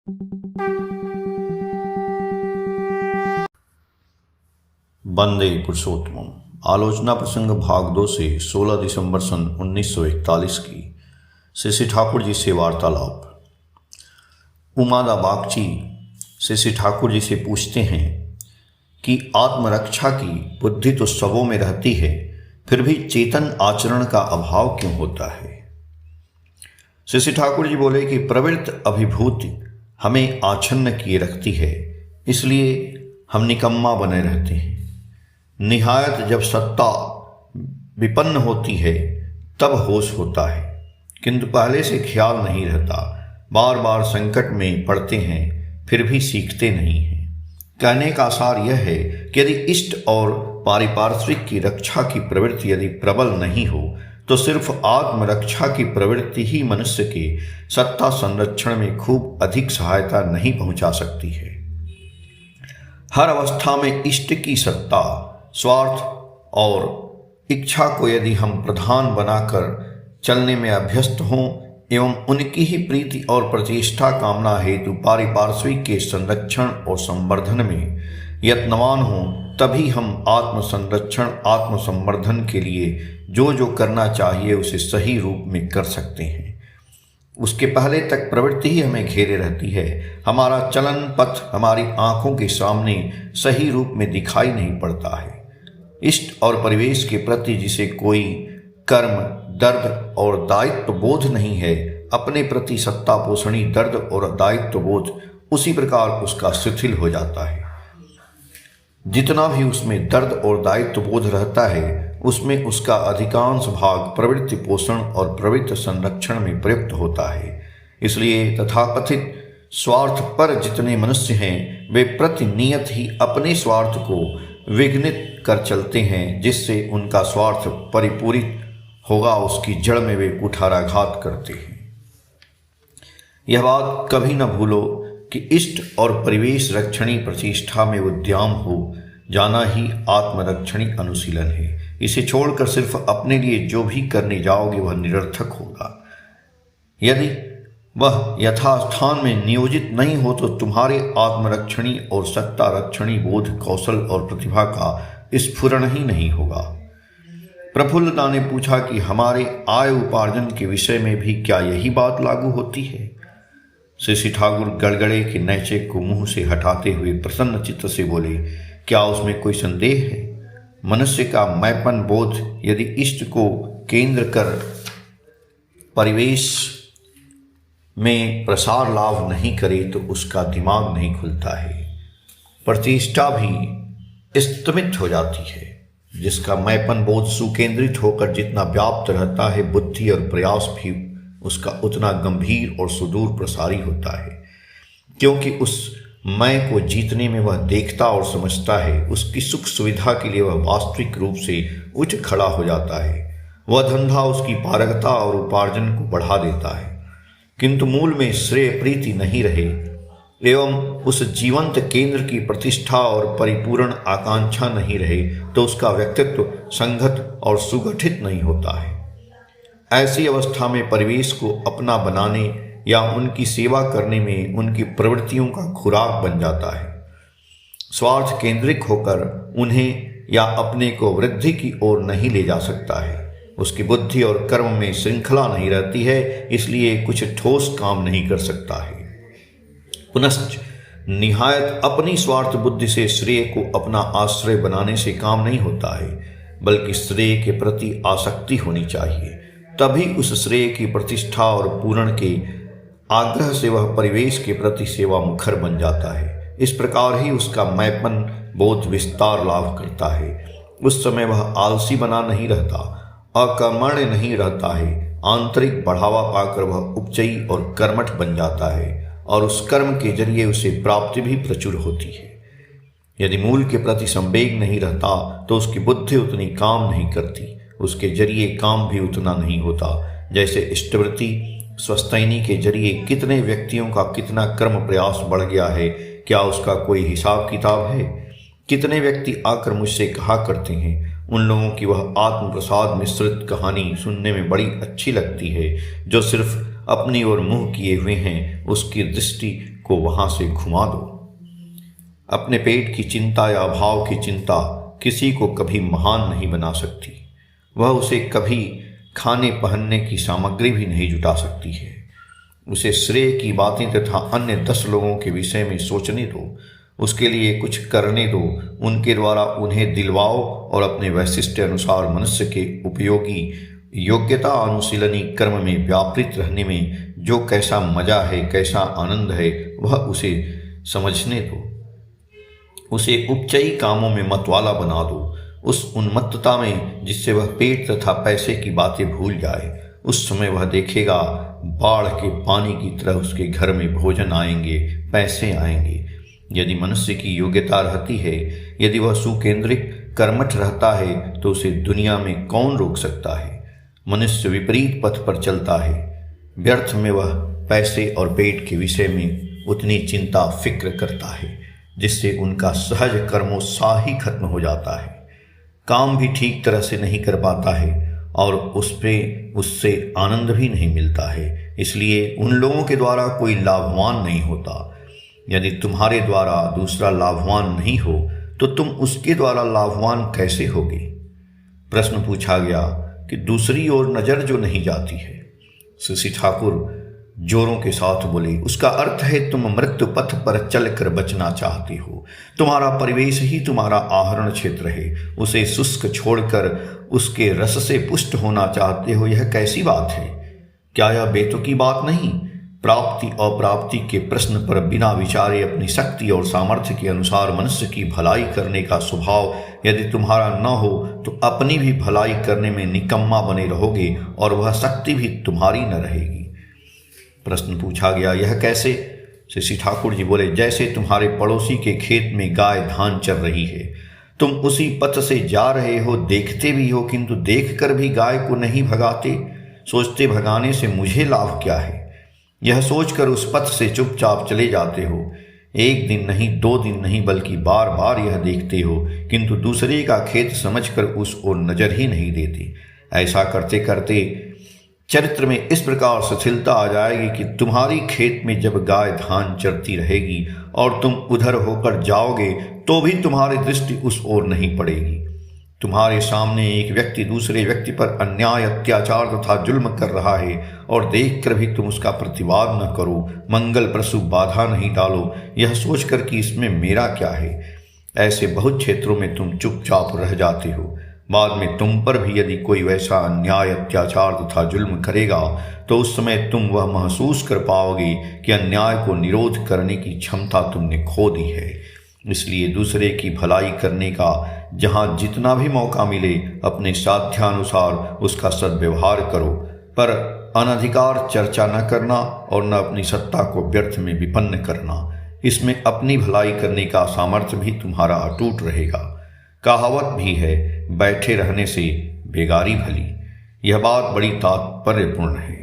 वंदे पुरुषोत्तमम। आलोचना प्रसंग भाग 2 से 16 दिसंबर सन 1941 की श्री ठाकुर जी से वार्तालाप। उमादा बागची श्री ठाकुर जी से पूछते हैं कि आत्मरक्षा की बुद्धि तो सबों में रहती है, फिर भी चेतन आचरण का अभाव क्यों होता है। श्री ठाकुर जी बोले कि प्रवृत्त अभिभूति हमें आच्छन्न किए रखती है, इसलिए हम निकम्मा बने रहते हैं। निहायत जब सत्ता विपन्न होती है तब होश होता है, किंतु पहले से ख्याल नहीं रहता। बार बार संकट में पड़ते हैं, फिर भी सीखते नहीं हैं। कहने का सार यह है कि यदि इष्ट और पारिपार्श्विक की रक्षा की प्रवृत्ति यदि प्रबल नहीं हो तो सिर्फ आत्मरक्षा की प्रवृत्ति ही मनुष्य के सत्ता संरक्षण में खूब अधिक सहायता नहीं पहुंचा सकती है। हर अवस्था में इष्ट की सत्ता, स्वार्थ और इच्छा को यदि हम प्रधान बनाकर चलने में अभ्यस्त हों एवं उनकी ही प्रीति और प्रतिष्ठा कामना हेतु पारिपार्श्विक के संरक्षण और संवर्धन में यत्नवान हों, तभी हम आत्मसंरक्षण आत्मसंवर्धन के लिए जो जो करना चाहिए उसे सही रूप में कर सकते हैं। उसके पहले तक प्रवृत्ति ही हमें घेरे रहती है। हमारा चलन पथ हमारी आंखों के सामने सही रूप में दिखाई नहीं पड़ता है। इष्ट और परिवेश के प्रति जिसे कोई कर्म, दर्द और दायित्व बोध नहीं है, अपने प्रति सत्ता पोषणी दर्द और दायित्व बोध उसी प्रकार उसका शिथिल हो जाता है। जितना भी उसमें दर्द और दायित्व बोध रहता है, उसमें उसका अधिकांश भाग प्रवृत्ति पोषण और प्रवृत्ति संरक्षण में प्रयुक्त होता है। इसलिए तथाकथित स्वार्थ पर जितने मनुष्य हैं, वे प्रतिनियत ही अपने स्वार्थ को विघ्नित कर चलते हैं, जिससे उनका स्वार्थ परिपूरित होगा उसकी जड़ में वे कुठाराघात करते हैं। यह बात कभी न भूलो कि इष्ट और परिवेश रक्षणी प्रतिष्ठा में उद्यम हो जाना ही आत्मरक्षणी अनुशीलन है। इसे छोड़कर सिर्फ अपने लिए जो भी करने जाओगे वह निरर्थक होगा। यदि वह यथास्थान में नियोजित नहीं हो तो तुम्हारे आत्मरक्षणी और सत्ता रक्षणी बोध, कौशल और प्रतिभा का स्फुरण ही नहीं होगा। प्रफुल्लता ने पूछा कि हमारे आय उपार्जन के विषय में भी क्या यही बात लागू होती है। श्री ठाकुर गड़गड़े के नैचे को मुंह से हटाते हुए प्रसन्न चित्त से बोले, क्या उसमें कोई संदेह है। मनुष्य का मैपन बोध यदि इष्ट को केंद्र कर परिवेश में प्रसार लाभ नहीं करे तो उसका दिमाग नहीं खुलता है, प्रतिष्ठा भी स्तमित हो जाती है। जिसका मैपन बोध सुकेंद्रित होकर जितना व्याप्त रहता है, बुद्धि और प्रयास भी उसका उतना गंभीर और सुदूर प्रसारी होता है, क्योंकि उस मैं को जीतने में वह देखता और समझता है। उसकी सुख सुविधा के लिए वह वास्तविक रूप से उच्च खड़ा हो जाता है। वह धंधा उसकी पारगता और उपार्जन को बढ़ा देता है, किंतु मूल में श्रेय प्रीति नहीं रहे एवं उस जीवंत केंद्र की प्रतिष्ठा और परिपूर्ण आकांक्षा नहीं रहे तो उसका व्यक्तित्व संगत और सुगठित नहीं होता है। ऐसी अवस्था में परिवेश को अपना बनाने या उनकी सेवा करने में उनकी प्रवृत्तियों का खुराक बन जाता है। स्वार्थ केंद्रित होकर उन्हें या अपने को वृद्धि की ओर नहीं ले जा सकता है। उसकी बुद्धि और कर्म में श्रृंखला नहीं रहती है, इसलिए कुछ ठोस काम नहीं कर सकता है। पुनश्च निहायत अपनी स्वार्थ बुद्धि से श्रेय को अपना आश्रय बनाने से काम नहीं होता है, बल्कि श्रेय के प्रति आसक्ति होनी चाहिए। तभी उस श्रेय की प्रतिष्ठा और पूर्ण के आग्रह से वह परिवेश के प्रति सेवा मुखर बन जाता है। इस प्रकार ही उसका मैपन बोध विस्तार लाभ करता है। उस समय वह आलसी बना नहीं रहता, अकर्मण्य नहीं रहता है। आंतरिक बढ़ावा पाकर वह उपचयी और कर्मठ बन जाता है और उस कर्म के जरिए उसे प्राप्ति भी प्रचुर होती है। यदि मूल के प्रति संवेग नहीं रहता तो उसकी बुद्धि उतनी काम नहीं करती, उसके जरिए काम भी उतना नहीं होता। जैसे इष्टवृत्ति स्वस्तैनी के जरिए कितने व्यक्तियों का कितना कर्म प्रयास बढ़ गया है, क्या उसका कोई हिसाब किताब है। कितने व्यक्ति आकर मुझसे कहा करते हैं, उन लोगों की वह आत्म प्रसाद मिश्रित कहानी सुनने में बड़ी अच्छी लगती है। जो सिर्फ अपनी ओर मुंह किए हुए हैं, उसकी दृष्टि को वहां से घुमा दो। अपने पेट की चिंता या अभाव की चिंता किसी को कभी महान नहीं बना सकती। वह उसे कभी खाने पहनने की सामग्री भी नहीं जुटा सकती है। उसे श्रेय की बातें तथा अन्य 10 लोगों के विषय में सोचने दो, उसके लिए कुछ करने दो, उनके द्वारा उन्हें दिलवाओ और अपने वैशिष्ट अनुसार मनुष्य के उपयोगी योग्यता अनुशीलनी कर्म में व्यापृत रहने में जो कैसा मजा है, कैसा आनंद है, वह उसे समझने दो। उसे उपचयी कामों में मतवाला बना दो, उस उन्मत्तता में जिससे वह पेट तथा पैसे की बातें भूल जाए। उस समय वह देखेगा बाढ़ के पानी की तरह उसके घर में भोजन आएंगे, पैसे आएंगे। यदि मनुष्य की योग्यता रहती है, यदि वह सुकेंद्रित कर्मठ रहता है, तो उसे दुनिया में कौन रोक सकता है। मनुष्य विपरीत पथ पर चलता है। व्यर्थ में वह पैसे और पेट के विषय में उतनी चिंता फिक्र करता है जिससे उनका सहज कर्मोत्साह ही खत्म हो जाता है। काम भी ठीक तरह से नहीं कर पाता है और उससे आनंद भी नहीं मिलता है। इसलिए उन लोगों के द्वारा कोई लाभवान नहीं होता। यदि तुम्हारे द्वारा दूसरा लाभवान नहीं हो तो तुम उसके द्वारा लाभवान कैसे होगे। प्रश्न पूछा गया कि दूसरी ओर नजर जो नहीं जाती है। शशि ठाकुर जोरों के साथ बोले, उसका अर्थ है तुम मृत्यु पथ पर चलकर बचना चाहते हो। तुम्हारा परिवेश ही तुम्हारा आहरण क्षेत्र है। उसे शुष्क छोड़कर उसके रस से पुष्ट होना चाहते हो। यह कैसी बात है? क्या यह बेतुकी बात नहीं? प्राप्ति अप्राप्ति के प्रश्न पर बिना विचारे अपनी शक्ति और सामर्थ्य के अनुसार मनुष्य की भलाई करने का स्वभाव यदि तुम्हारा न हो तो अपनी भी भलाई करने में निकम्मा बने रहोगे और वह शक्ति भी तुम्हारी न रहेगी। प्रश्न पूछा गया, यह कैसे? शशि ठाकुर जी बोले, जैसे तुम्हारे पड़ोसी के खेत में गाय धान चर रही है, तुम उसी पथ से जा रहे हो, देखते भी हो, किंतु देखकर भी गाय को नहीं भगाते। सोचते भगाने से मुझे लाभ क्या है, यह सोचकर उस पथ से चुपचाप चले जाते हो। एक दिन नहीं, 2 दिन नहीं, बल्कि बार बार यह देखते हो, किंतु दूसरे का खेत समझकर उस ओर नजर ही नहीं देते। ऐसा करते करते चरित्र में इस प्रकार शिथिलता आ जाएगी कि तुम्हारी खेत में जब गाय धान चरती रहेगी और तुम उधर होकर जाओगे तो भी तुम्हारी दृष्टि उस ओर नहीं पड़ेगी। तुम्हारे सामने एक व्यक्ति दूसरे व्यक्ति पर अन्याय, अत्याचार तथा जुल्म कर रहा है और देखकर भी तुम उसका प्रतिवाद न करो, मंगल प्रसु बाधा नहीं डालो, यह सोचकर कि इसमें मेरा क्या है। ऐसे बहुत क्षेत्रों में तुम चुपचाप रह जाते हो। बाद में तुम पर भी यदि कोई वैसा अन्याय, अत्याचार तथा जुल्म करेगा तो उस समय तुम वह महसूस कर पाओगे कि अन्याय को निरोध करने की क्षमता तुमने खो दी है। इसलिए दूसरे की भलाई करने का जहाँ जितना भी मौका मिले अपने साध्यानुसार उसका सद्व्यवहार करो, पर अनधिकार चर्चा न करना और न अपनी सत्ता को व्यर्थ में विपन्न करना। इसमें अपनी भलाई करने का सामर्थ्य भी तुम्हारा अटूट रहेगा। कहावत भी है, बैठे रहने से बेगारी भली। यह बात बड़ी तात्पर्यपूर्ण है।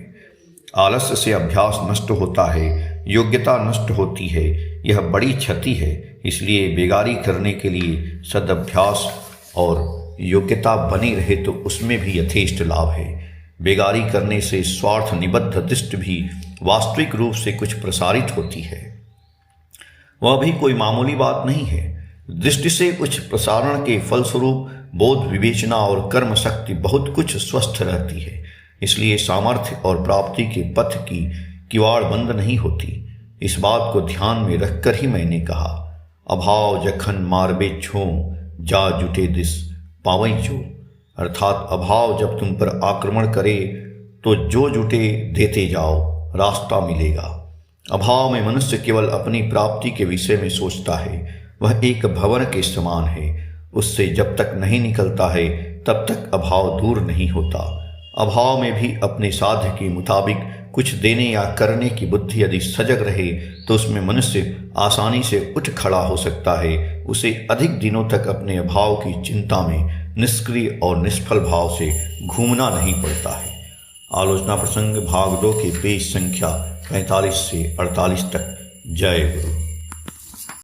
आलस्य से अभ्यास नष्ट होता है, योग्यता नष्ट होती है, यह बड़ी क्षति है। इसलिए बेगारी करने के लिए सदअभ्यास और योग्यता बनी रहे तो उसमें भी यथेष्ट लाभ है। बेगारी करने से स्वार्थ निबद्ध दृष्टि भी वास्तविक रूप से कुछ प्रसारित होती है। वह भी कोई मामूली बात नहीं है। दृष्टि से कुछ प्रसारण के फलस्वरूप बोध, विवेचना और कर्म शक्ति बहुत कुछ स्वस्थ रहती है। इसलिए सामर्थ्य और प्राप्ति के पथ की किवाड़ बंद नहीं होती। इस बात को ध्यान में रखकर ही मैंने कहा, अभाव जखन मारबे छो जा जुटे दिस पावई जो। अर्थात अभाव जब तुम पर आक्रमण करे तो जो जुटे देते जाओ, रास्ता मिलेगा। अभाव में मनुष्य केवल अपनी प्राप्ति के विषय में सोचता है। वह एक भंवर के समान है, उससे जब तक नहीं निकलता है तब तक अभाव दूर नहीं होता। अभाव में भी अपने साध्य के मुताबिक कुछ देने या करने की बुद्धि यदि सजग रहे तो उसमें मनुष्य आसानी से उठ खड़ा हो सकता है। उसे अधिक दिनों तक अपने अभाव की चिंता में निष्क्रिय और निष्फल भाव से घूमना नहीं पड़ता है। आलोचना प्रसंग भाग 2 के पेज संख्या 45 से 48 तक। जय गुरु।